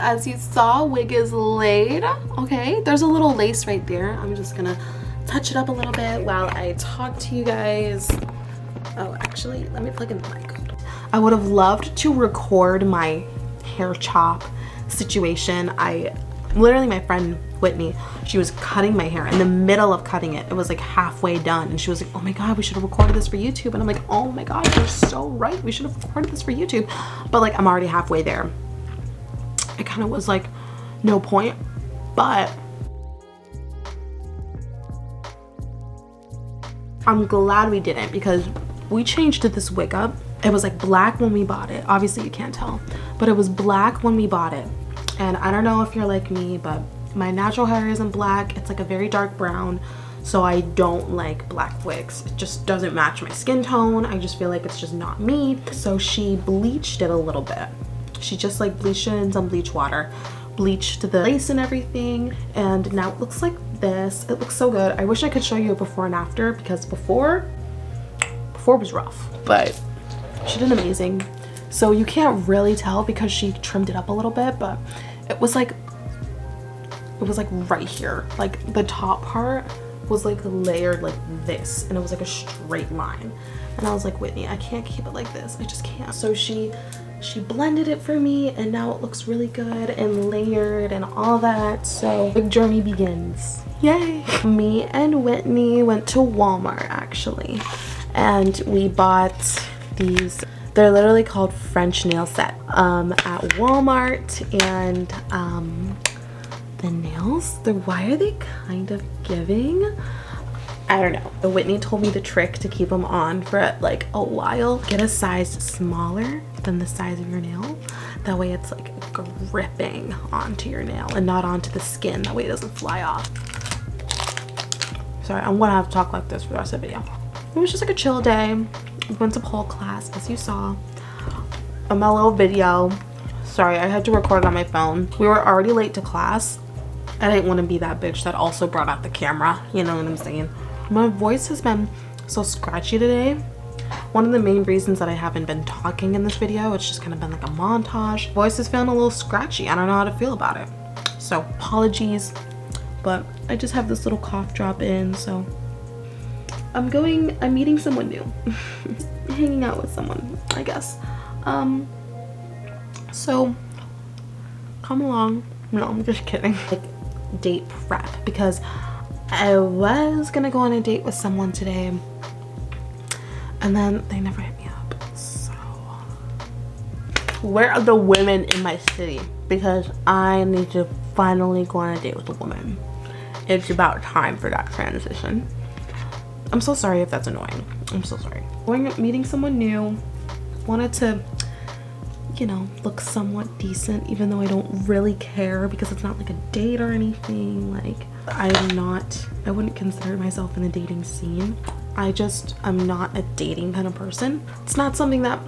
as you saw, wig is laid. Okay, there's a little lace right there. I'm just gonna touch it up a little bit while I talk to you guys. Oh, actually, let me plug in the mic. I would have loved to record my hair chop situation. Literally, my friend Whitney, she was cutting my hair in the middle of cutting it. It was like halfway done, and she was like, oh my god, we should have recorded this for YouTube. And I'm like, oh my god, you're so right, we should have recorded this for YouTube. But like, I'm already halfway there. It kind of was like no point, but I'm glad we didn't, because we changed this wig up. It was like black when we bought it. Obviously you can't tell, but it was black when we bought it. And I don't know if you're like me, but my natural hair isn't black. It's like a very dark brown. So I don't like black wigs. It just doesn't match my skin tone. I just feel like it's just not me. So she bleached it a little bit. She just like bleached it in some bleach water, bleached the lace and everything, and now it looks like this. It looks so good. I wish I could show you a before and after, because before was rough, but she did amazing. So you can't really tell because she trimmed it up a little bit, but it was like right here. Like the top part was like layered like this, and it was like a straight line. And I was like, Whitney, I can't keep it like this. I just can't. So she blended it for me, and now it looks really good and layered and all that. So the journey begins. Yay. Me and Whitney went to Walmart actually, and we bought these. They're literally called French nail set at Walmart, and the nails, why are they kind of giving? I don't know. The Whitney told me the trick to keep them on for like a while. Get a size smaller than the size of your nail. That way it's like gripping onto your nail and not onto the skin. That way it doesn't fly off. Sorry, I'm gonna have to talk like this for the rest of the video. It was just like a chill day. We went to pole class, as you saw. A mellow video. Sorry, I had to record it on my phone. We were already late to class. I didn't want to be that bitch that also brought out the camera. You know what I'm saying? My voice has been so scratchy today. One of the main reasons that I haven't been talking in this video, it's just kind of been like a montage. Voice is feeling a little scratchy. I don't know how to feel about it. So apologies, but I just have this little cough drop in, so I'm meeting someone new. Hanging out with someone, I guess. So come along. No, I'm just kidding. Like date prep, because I was gonna go on a date with someone today, and then they never hit me up. So where are the women in my city? Because I need to finally go on a date with a woman. It's about time for that transition. I'm so sorry if that's annoying. I'm so sorry. Meeting someone new. Wanted to, you know, look somewhat decent, even though I don't really care, because it's not like a date or anything. Like, I wouldn't consider myself in the dating scene. I'm not a dating kind of person. It's not something that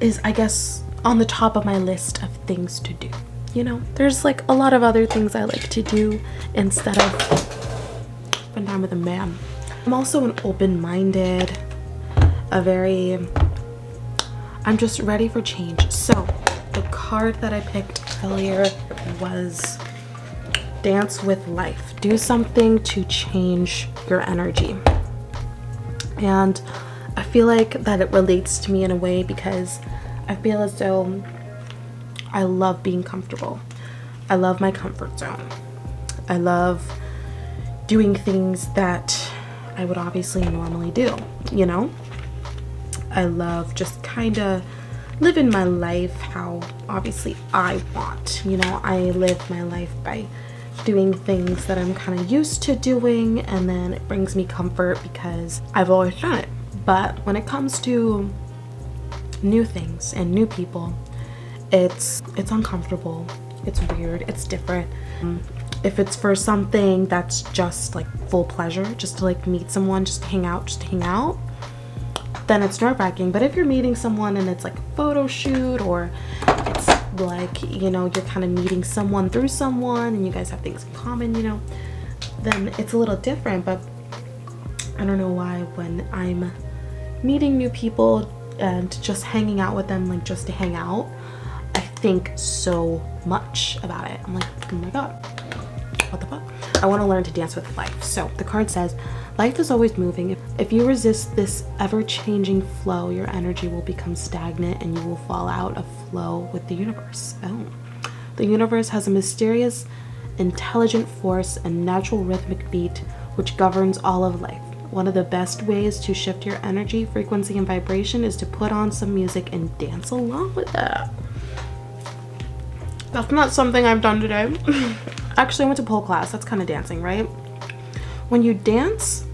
is, I guess, on the top of my list of things to do. You know, there's like a lot of other things I like to do instead of spend time with a man. I'm also an open-minded, I'm just ready for change. So the card that I picked earlier was Dance with Life. Do something to change your energy. And I feel like that it relates to me in a way, because I feel as though I love being comfortable. I love my comfort zone. I love doing things that I would obviously normally do, you know? I love just kind of living my life how obviously I want. You know, I live my life by doing things that I'm kind of used to doing, and then it brings me comfort because I've always done it. But when it comes to new things and new people, it's uncomfortable, it's weird, it's different. If it's for something that's just like full pleasure, just to like meet someone, just to hang out, then it's nerve-wracking. But if you're meeting someone and it's like a photo shoot, or it's like, you know, you're kind of meeting someone through someone and you guys have things in common, you know, then it's a little different. But I don't know why when I'm meeting new people and just hanging out with them, like just to hang out, I think so much about it. I'm like, oh my God, what the fuck? I want to learn to dance with life. So the card says, life is always moving. If you resist this ever-changing flow, your energy will become stagnant and you will fall out of flow with the universe. Oh. The universe has a mysterious, intelligent force and natural rhythmic beat which governs all of life. One of the best ways to shift your energy, frequency, and vibration is to put on some music and dance along with it. That's not something I've done today. Actually, I went to pole class. That's kind of dancing, right? When you dance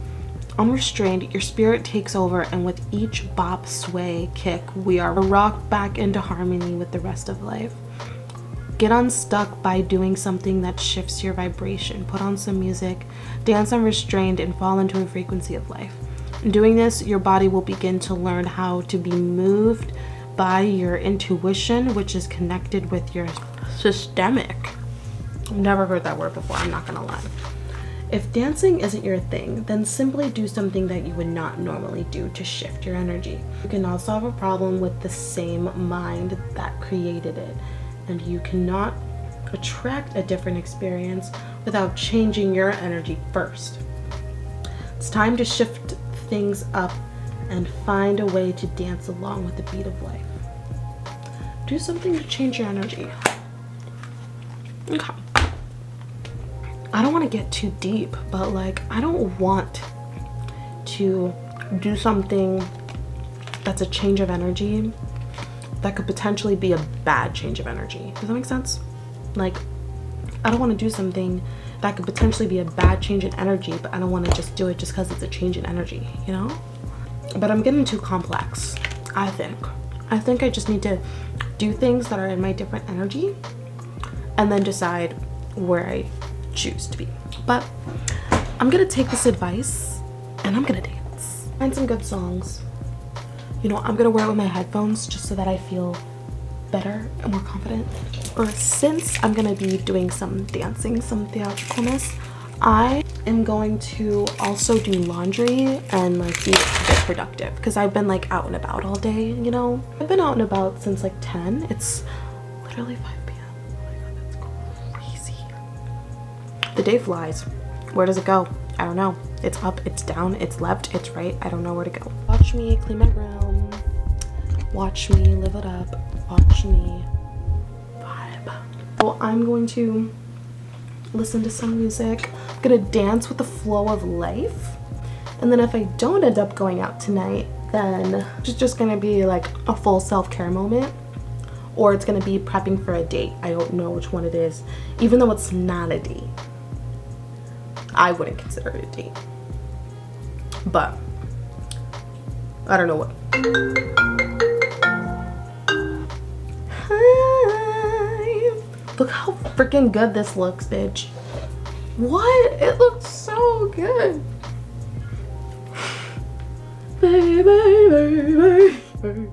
unrestrained, your spirit takes over, and with each bop, sway, kick, we are rocked back into harmony with the rest of life. Get unstuck by doing something that shifts your vibration. Put on some music, dance unrestrained, and fall into a frequency of life. In doing this, your body will begin to learn how to be moved by your intuition, which is connected with your systemic. I've never heard that word before, I'm not gonna lie. If dancing isn't your thing, then simply do something that you would not normally do to shift your energy. You cannot solve a problem with the same mind that created it, and you cannot attract a different experience without changing your energy first. It's time to shift things up and find a way to dance along with the beat of life. Do something to change your energy. Okay. I don't want to get too deep, but like, I don't want to do something that's a change of energy that could potentially be a bad change of energy. Does that make sense? Like, I don't want to do something that could potentially be a bad change in energy, but I don't want to just do it just because it's a change in energy, you know? But I'm getting too complex, I think. I think I just need to do things that are in my different energy and then decide where I choose to be. But I'm gonna take this advice and I'm gonna dance. Find some good songs. You know, I'm gonna wear it with my headphones just so that I feel better and more confident. Or since I'm gonna be doing some dancing, some theatricalness, I am going to also do laundry and like be a bit productive because I've been like out and about all day, you know? I've been out and about since like 10. It's literally 5 p.m. Oh my God, that's crazy. The day flies. Where does it go? I don't know. It's up, it's down, it's left, it's right. I don't know where to go. Watch me clean my room. Watch me live it up. Watch me vibe. So I'm going to listen to some music. I'm gonna dance with the flow of life. And then if I don't end up going out tonight, then it's just gonna be like a full self-care moment, or it's gonna be prepping for a date. I don't know which one it is. Even though it's not a date, I wouldn't consider it a date. But I don't know what. Hi. Look how freaking good this looks, bitch. What? It looks so good. Baby, baby, baby.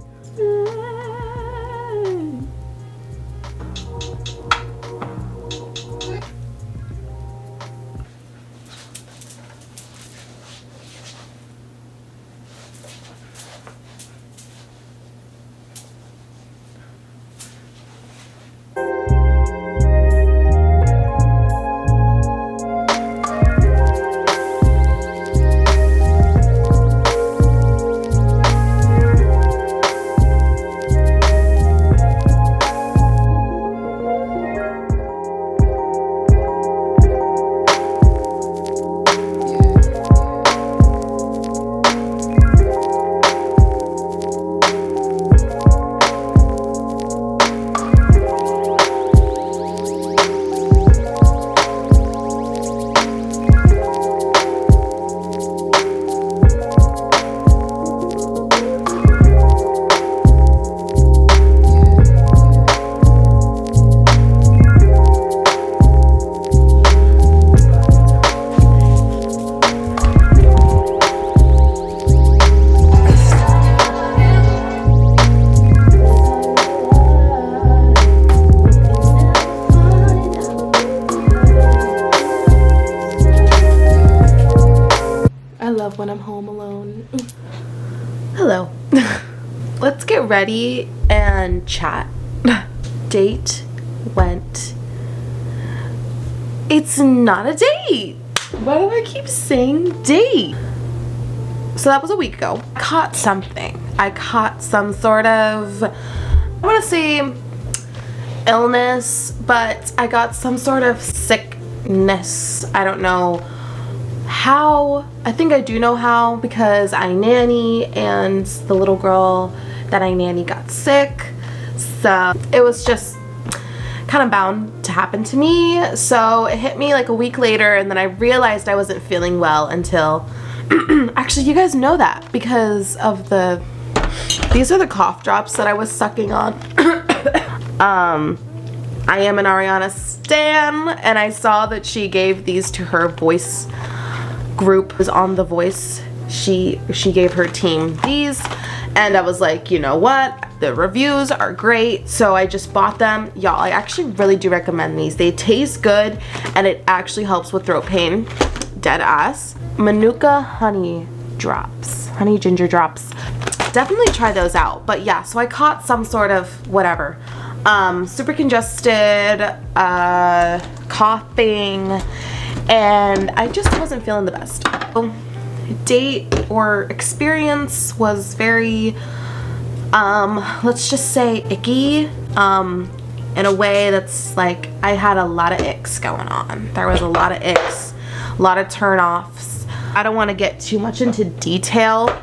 When I'm home alone. Hello. Let's get ready and chat. date went. It's not a date. Why do I keep saying date? So that was a week ago. I caught something. I caught some sort of, I want to say illness, but I got some sort of sickness. I don't know how. I think I do know how, because I nanny and the little girl that I nanny got sick. So it was just kind of bound to happen to me. So it hit me like a week later, and then I realized I wasn't feeling well until actually, you guys know that because of these are the cough drops that I was sucking on. I am an Ariana stan, and I saw that she gave these to her voice group. It was on The Voice. She gave her team these, and I was like, you know what? The reviews are great, so I just bought them. Y'all, I actually really do recommend these. They taste good, and it actually helps with throat pain. Dead ass. Manuka honey drops. Honey ginger drops. Definitely try those out. But yeah, so I caught some sort of whatever. Super congested, coughing, and I just wasn't feeling the best. Date or experience was very, let's just say icky, in a way that's like, I had a lot of icks going on. There was a lot of icks, a lot of turn-offs. I don't want to get too much into detail,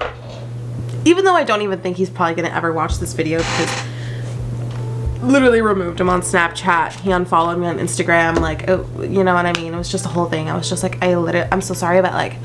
even though I don't even think he's probably going to ever watch this video, because literally removed him on Snapchat. He unfollowed me on Instagram. Like, oh, you know what I mean? It was just a whole thing. I was just like, I'm so sorry, but like,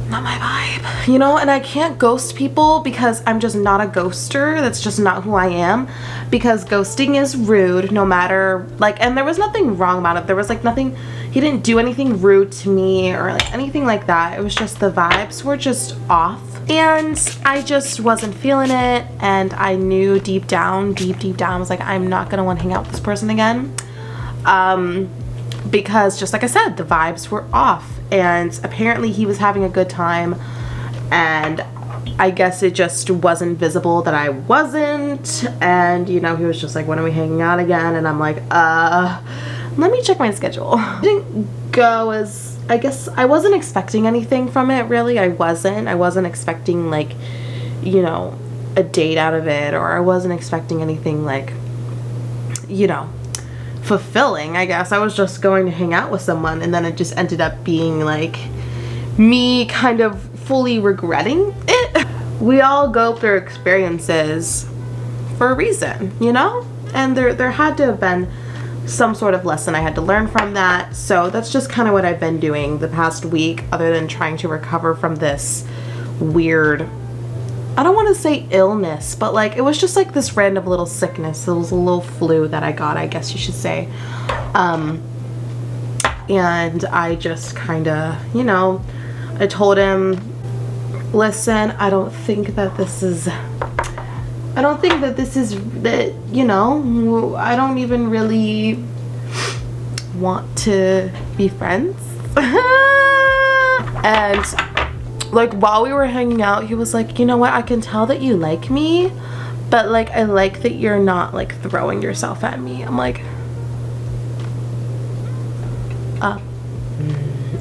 not my vibe, you know? And I can't ghost people because I'm just not a ghoster. That's just not who I am, because ghosting is rude no matter, like, and there was nothing wrong about it. There was like nothing, he didn't do anything rude to me or like anything like that. It was just the vibes were just off. And I just wasn't feeling it, and I knew deep down, I was like, I'm not gonna want to hang out with this person again, because just like I said, the vibes were off, and apparently he was having a good time, and I guess it just wasn't visible that I wasn't. And you know, he was just like, when are we hanging out again? And I'm like, let me check my schedule. It didn't go as, I guess I wasn't expecting anything from it, really. I wasn't expecting like, you know, a date out of it, or I wasn't expecting anything like, you know, fulfilling. I guess I was just going to hang out with someone, and then it just ended up being like me kind of fully regretting it. We all go through experiences for a reason, you know, and there had to have been some sort of lesson I had to learn from that. So that's just kind of what I've been doing the past week, other than trying to recover from this weird, I don't want to say illness, but like, it was just like this random little sickness. It was a little flu that I got, I guess you should say. And I just kind of, you know, I told him, listen, I don't think that this is, that, you know, I don't even really want to be friends. And like, while we were hanging out, he was like, you know what, I can tell that you like me, but like, I like that you're not like throwing yourself at me. I'm like,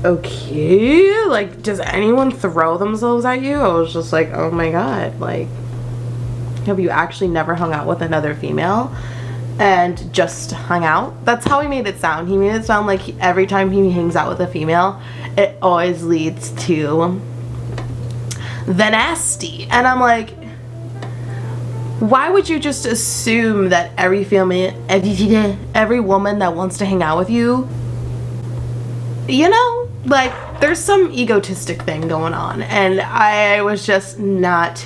okay, like, does anyone throw themselves at you? I was just like, oh my god, like, have you actually never hung out with another female and just hung out? That's how he made it sound. He made it sound like every time he hangs out with a female, it always leads to the nasty. And I'm like, why would you just assume that every woman that wants to hang out with you, you know, like, there's some egotistic thing going on, and I was just not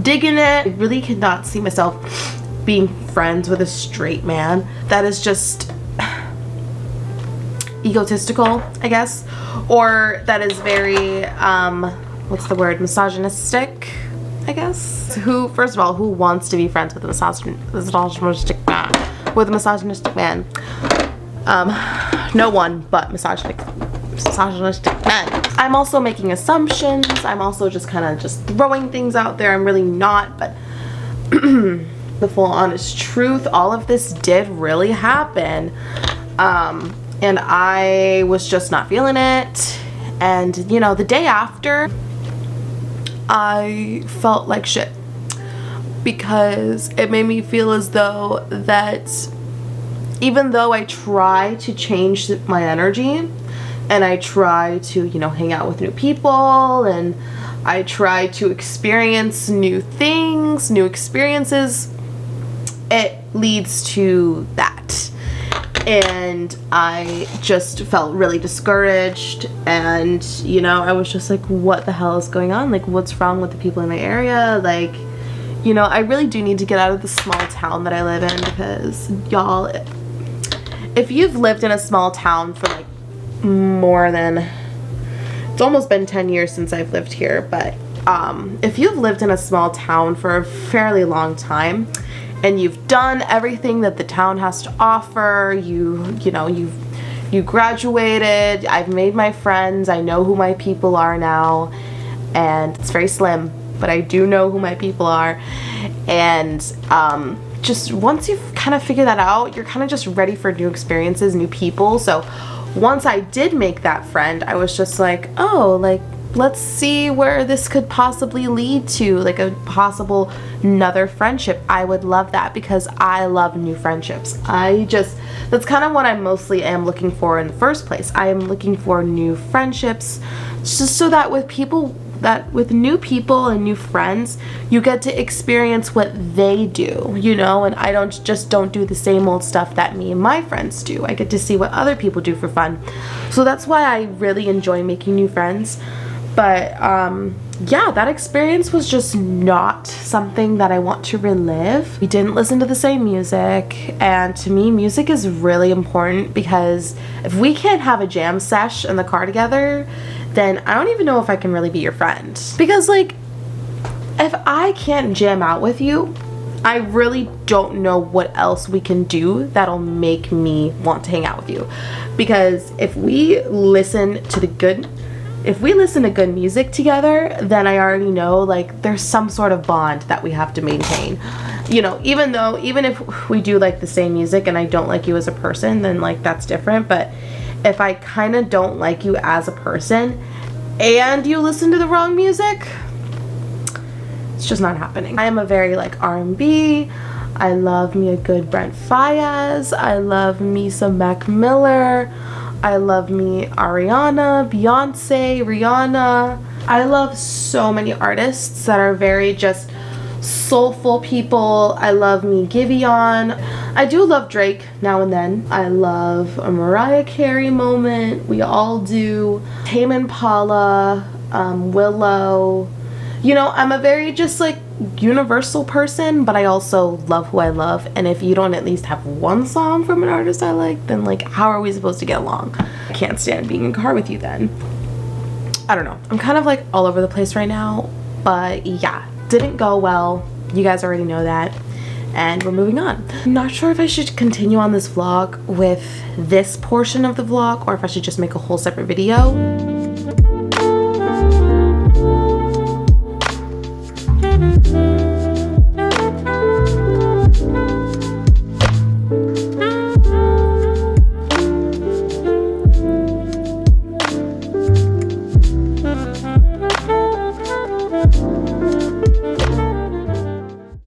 digging it. I really could not see myself being friends with a straight man. That is just egotistical, I guess, or that is very what's the word, misogynistic, I guess. Who, first of all, who wants to be friends with a misogynistic man? No one but misogynistic men. I'm also making assumptions. I'm also just kind of just throwing things out there. I'm really not, but The full honest truth, all of this did really happen. And I was just not feeling it. And you know, the day after, I felt like shit, because it made me feel as though that even though I try to change my energy and I try to, you know, hang out with new people and I try to experience new things, new experiences, it leads to that. And I just felt really discouraged, and you know, I was just like, what the hell is going on? Like, what's wrong with the people in my area? Like, you know, I really do need to get out of the small town that I live in, because y'all, if you've lived in a small town for like more than, it's almost been 10 years since I've lived here, but if you've lived in a small town for a fairly long time and you've done everything that the town has to offer, you know, you graduated, I've made my friends, I know who my people are now, and it's very slim, but I do know who my people are. And just once you've kind of figured that out, you're kind of just ready for new experiences, new people. So once I did make that friend, I was just like, oh, like, let's see where this could possibly lead to, like a possible another friendship. I would love that, because I love new friendships. That's kind of what I mostly am looking for in the first place. I am looking for new friendships, just so that with new people and new friends, you get to experience what they do, you know, and I don't do the same old stuff that me and my friends do. I get to see what other people do for fun. So that's why I really enjoy making new friends. But yeah, that experience was just not something that I want to relive. We didn't listen to the same music, and to me, music is really important, because if we can't have a jam sesh in the car together, then I don't even know if I can really be your friend. Because like, if I can't jam out with you, I really don't know what else we can do that'll make me want to hang out with you. Because if we listen to good music together, then I already know, like, there's some sort of bond that we have to maintain. You know, even if we do like the same music and I don't like you as a person, then like that's different. But if I kind of don't like you as a person and you listen to the wrong music, it's just not happening. I am a very like R&B. I love me a good Brent Faiyaz. I love me some Mac Miller. I love me Ariana, Beyonce, Rihanna. I love so many artists that are very just soulful people. I love me Giveon. I do love Drake now and then. I love a Mariah Carey moment. We all do. Tame Impala, Willow. You know, I'm a very just like universal person, but I also love who I love. And if you don't at least have one song from an artist I like, then like, how are we supposed to get along? I can't stand being in a car with you then. I don't know. I'm kind of like all over the place right now, but yeah, didn't go well. You guys already know that. And we're moving on. I'm not sure if I should continue on this vlog with this portion of the vlog, or if I should just make a whole separate video.